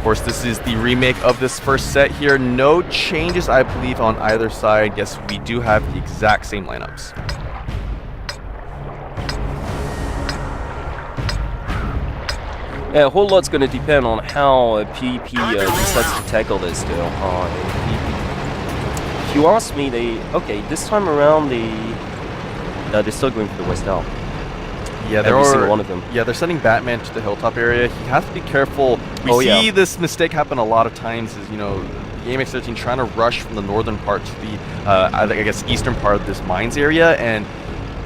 course, this is the remake of this first set here. No changes, I believe, on either side. Yes, we do have the exact same lineups. Yeah, a whole lot's going to depend on how PvP decides to tackle this still. If you ask me, this time around they're still going for the West Out. Yeah, every single one of them. Yeah, they're sending Batman to the hilltop area. He has to be careful. We see this mistake happen a lot of times. Is the AMX-13 trying to rush from the northern part to the I guess eastern part of this mines area, and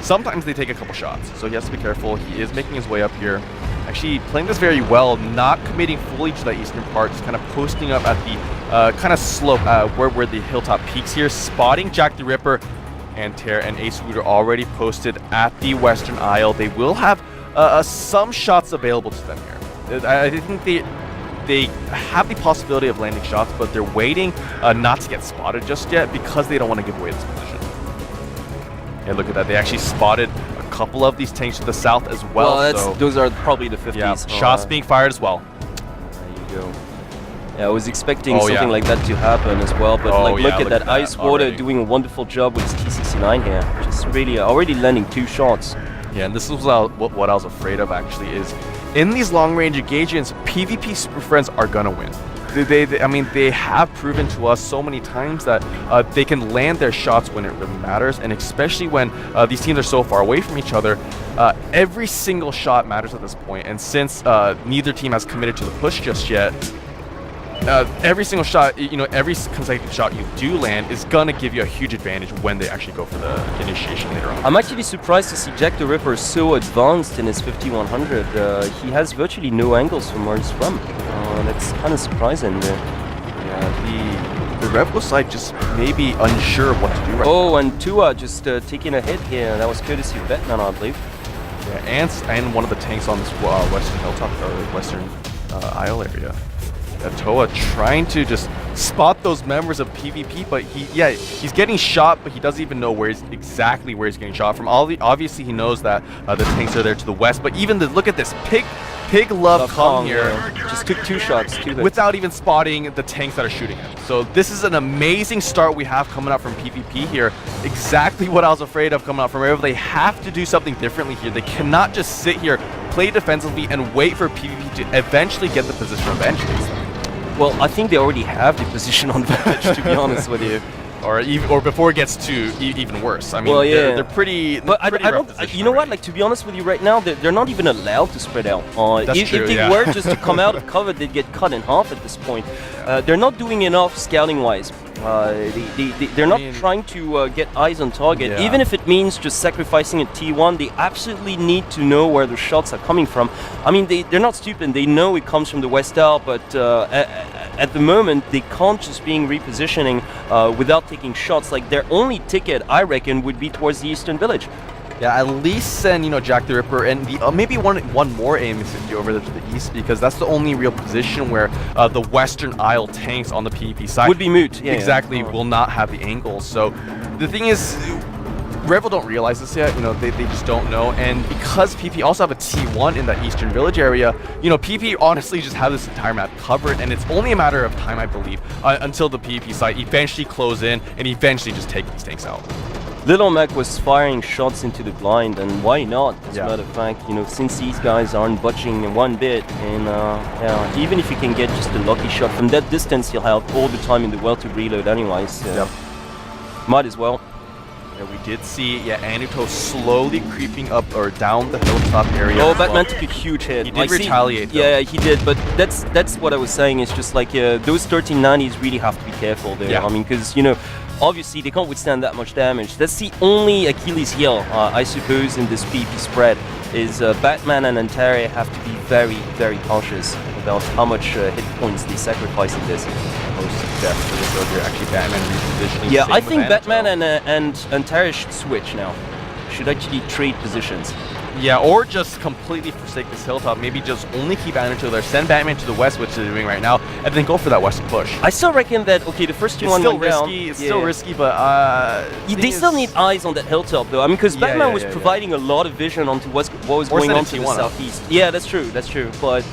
sometimes they take a couple shots. So he has to be careful. He is making his way up here. Actually playing this very well, not committing fully to that eastern part, just kind of posting up at the kind of slope where the hilltop peaks here, spotting Jack the Ripper and Tear and Ace Scooter already posted at the western aisle. They will have some shots available to them here. I think they have the possibility of landing shots, but they're waiting not to get spotted just yet because they don't want to give away this position. And look at that, they actually spotted a couple of these tanks to the south as well. Well, those are probably the 50s. Yeah, shots being fired as well. There you go. Yeah, I was expecting something like that to happen as well, but look at that Ice Water doing a wonderful job with his T69 here. Just really already landing 2 shots. Yeah, and this is what I was afraid of actually, is in these long-range engagements, PvP Super Friends are gonna win. I mean, they have proven to us so many times that they can land their shots when it really matters, and especially when these teams are so far away from each other, every single shot matters at this point. And since neither team has committed to the push just yet, every single shot, every consecutive shot you do land is gonna give you a huge advantage when they actually go for the initiation later on. I'm actually surprised to see Jack the Ripper so advanced in his 5100. He has virtually no angles from where he's from. That's kind of surprising there. Yeah, the REVO side just maybe unsure of what to do right now. Oh, and Tua just taking a hit here. That was courtesy of Batman, I believe. Yeah, and one of the tanks on this western hilltop, or western aisle area. Toa trying to just spot those members of PvP, but he's getting shot, but he doesn't even know exactly where he's getting shot from. Obviously, he knows that the tanks are there to the west, but even look at this Pig Love Kong here. Just took 2 shots without even spotting the tanks that are shooting him. So this is an amazing start we have coming up from PvP here. Exactly what I was afraid of coming out from REVO. They have to do something differently here. They cannot just sit here, play defensively, and wait for PvP to eventually get the position of advantage. Well, I think they already have the position on advantage, to be honest with you. Or before it gets to even worse. I mean, they're pretty. But I don't. You know what? Like, to be honest with you, right now they're not even allowed to spread out. If they were just to come out of cover, they'd get cut in half at this point. They're not doing enough scouting-wise. They're not trying to get eyes on target. Yeah. Even if it means just sacrificing a T1, they absolutely need to know where the shots are coming from. I mean, they're not stupid. They know it comes from the west out, but at the moment, they can't just being repositioning without taking shots. Like, their only ticket, I reckon, would be towards the eastern village. Yeah, at least send Jack the Ripper and maybe one more AMX-50 over there to the east, because that's the only real position where the western aisle tanks on the PvP side would be moot. Yeah, exactly, will not have the angles. So the thing is, REVO don't realize this yet. They just don't know, and because PP also have a T1 in that eastern village area, PP honestly just have this entire map covered, and it's only a matter of time, I believe, until the PvP side eventually close in and eventually just take these tanks out. Little Mac was firing shots into the blind, and why not? As a matter of fact, since these guys aren't budging one bit, and even if you can get just a lucky shot from that distance, you'll have all the time in the world to reload anyways. Might as well. Yeah, we did see, Anuto slowly creeping up or down the hilltop area. Oh, Batman took a huge hit. He did retaliate, though. Yeah, he did, but that's what I was saying. It's just like those 1390s really have to be careful there. Yeah. I mean, because obviously they can't withstand that much damage. That's the only Achilles heel, I suppose, in this PvP spread. Is Batman and Antares have to be very, very cautious about how much hit points they sacrifice in this. Most definitely. So they're actually Batman repositioning. Yeah, I think Batman and Antares should switch now. Should actually trade positions. Yeah, or just completely forsake this hilltop. Maybe just only keep Anuto there, send Batman to the west, which they're doing right now, and then go for that west push. I still reckon that, the first T1 went down. It's still risky, but they still need eyes on that hilltop, though. I mean, because Batman was providing a lot of vision onto what was going on to the southeast. Yeah, that's true, but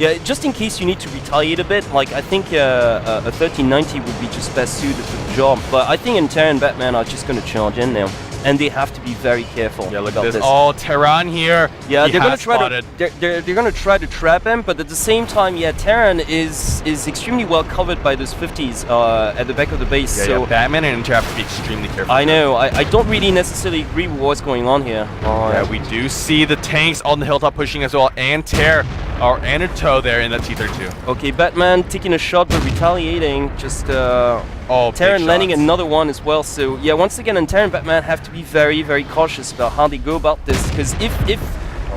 Yeah, just in case you need to retaliate a bit, like I think a 1390 would be just best suited for the job. But I think Enter and Batman are just going to charge in now. And they have to be very careful. Yeah, look at this. Oh, Terran here. Yeah, they're gonna try to they're gonna try to trap him, but at the same time, yeah, Terran is extremely well covered by those 50s at the back of the base. Yeah, so yeah, Batman and Enter have to be extremely careful. I know. I don't really necessarily agree with what's going on here. Yeah, we do see the tanks on the hilltop pushing as well, and Anito there in that T-32. Okay, Batman taking a shot but retaliating. Just Terran landing another one as well. So yeah, once again, and Terran and Batman have to be very, very cautious about how they go about this, because if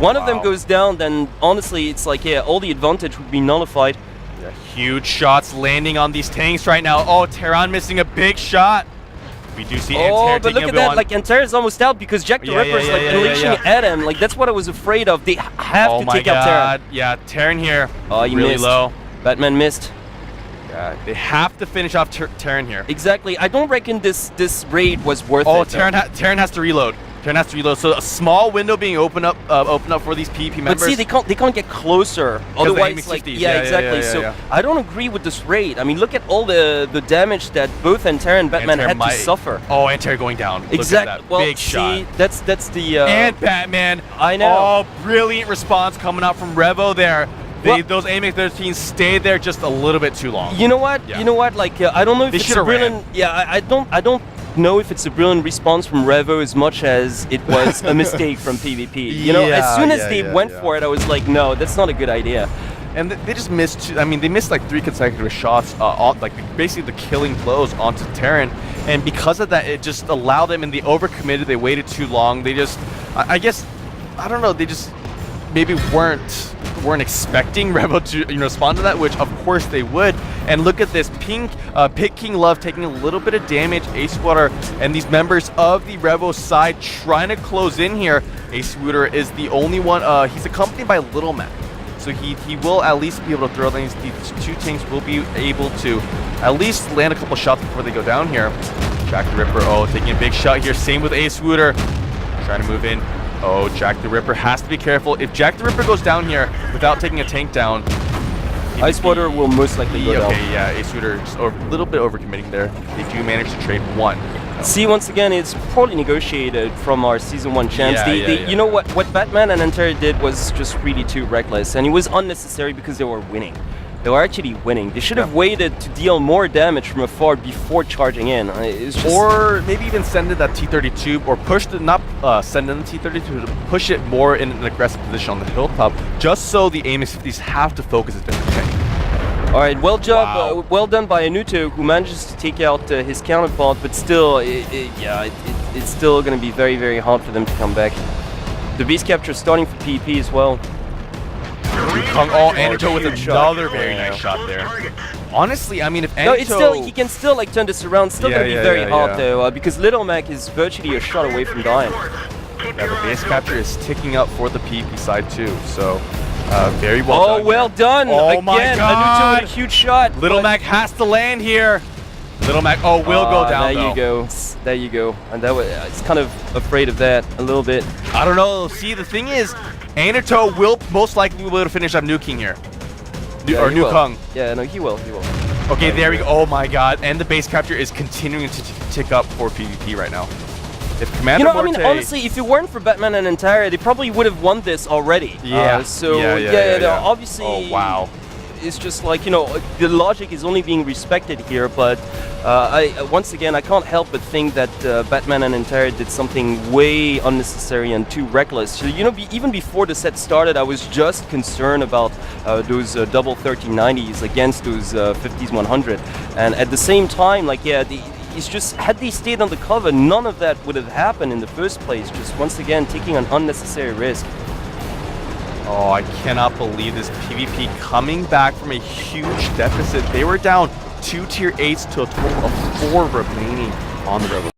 one of them goes down, then honestly, it's like, yeah, all the advantage would be nullified. Yeah, huge shots landing on these tanks right now. Oh, Terran missing a big shot. We do see Antair but look at that, like Antair is almost out because Jack the Ripper is like unleashing at him. Like that's what I was afraid of. They have to take out Terran. Yeah, Terran here. Oh, you really missed. Low. Batman missed. Yeah, they have to finish off Terran here. Exactly. I don't reckon this raid was worth it. Oh, Terran has to reload. Terran has to reload. So a small window being opened up for these PvP members. But see, they can't get closer. Otherwise, like exactly. So I don't agree with this raid. I mean, look at all the damage that both Antair and Batman had to suffer. Oh, Antair going down. Exactly. Well, big shot. That's the. And Batman. I know. Oh, brilliant response coming out from Revo there. Those AMX-13s stayed there just a little bit too long. You know what? Yeah. You know what? Like I don't know if it's a brilliant. Yeah, I don't know if it's a brilliant response from Revo as much as it was a mistake from PvP. You know, as soon as they went for it, I was like, no, that's not a good idea. And they just missed. I mean, they missed like 3 consecutive shots, on, like basically the killing blows onto Terran. And because of that, it just allowed them. And they overcommitted. They waited too long. They just, I guess, I don't know. They just maybe weren't expecting Revo to respond to that, which of course they would. And look at this, Pit King Love taking a little bit of damage, Ace Water, and these members of the Revo side trying to close in here. Ace Water is the only one, he's accompanied by Little Mac. So he will at least be able to throw these 2 tanks will be able to at least land a couple shots before they go down here. Jack the Ripper, taking a big shot here, same with Ace Water, trying to move in. Oh, Jack the Ripper has to be careful. If Jack the Ripper goes down here without taking a tank down, Ice Water will most likely go down. Okay, yeah, Ace Water just a little bit overcommitting there. They do manage to trade 1. See, once again, it's poorly negotiated from our Season 1 champs. You know what Batman and Antair did was just really too reckless, and it was unnecessary because they were winning. They were actually winning. They should have waited to deal more damage from afar before charging in. Or maybe even send in that T-32, or push the, not send in the T-32, to push it more in an aggressive position on the hilltop, just so the AMX-50s have to focus a different thing. All right, well well done by Anuto, who manages to take out his counterpart, but still, it's still going to be very, very hard for them to come back. The beast capture starting for PvP as well. Anito with another very nice shot there. Honestly, I mean, if Anito... he can still like turn this around. Still gonna be very hard though, because Little Mac is virtually a shot away from dying. Yeah, the base capture is ticking up for the PvP side too, so very well done. Oh, well done! Oh again, my God! Anuto with a huge shot. Little Mac has to land here. Little Mac, will go down there though. There you go. And that was, it's kind of afraid of that a little bit. I don't know. See, the thing is, Anito will most likely be able to finish up Nuking here. Or Nukong. Yeah, no, he will. Okay, there we go. Oh my God. And the base capture is continuing to tick up for PvP right now. If Commander I mean, honestly, if it weren't for Batman and Antair, they probably would have won this already. Yeah. Obviously. Oh, wow. It's just like, the logic is only being respected here, but once again, I can't help but think that Batman and Antair did something way unnecessary and too reckless. So, even before the set started, I was just concerned about those double 1390s against those 50s 100. And at the same time, it's just, had they stayed on the cover, none of that would have happened in the first place. Just once again, taking an unnecessary risk. Oh, I cannot believe this PvP coming back from a huge deficit. They were down 2 tier 8s to a total of 4 remaining on the Revo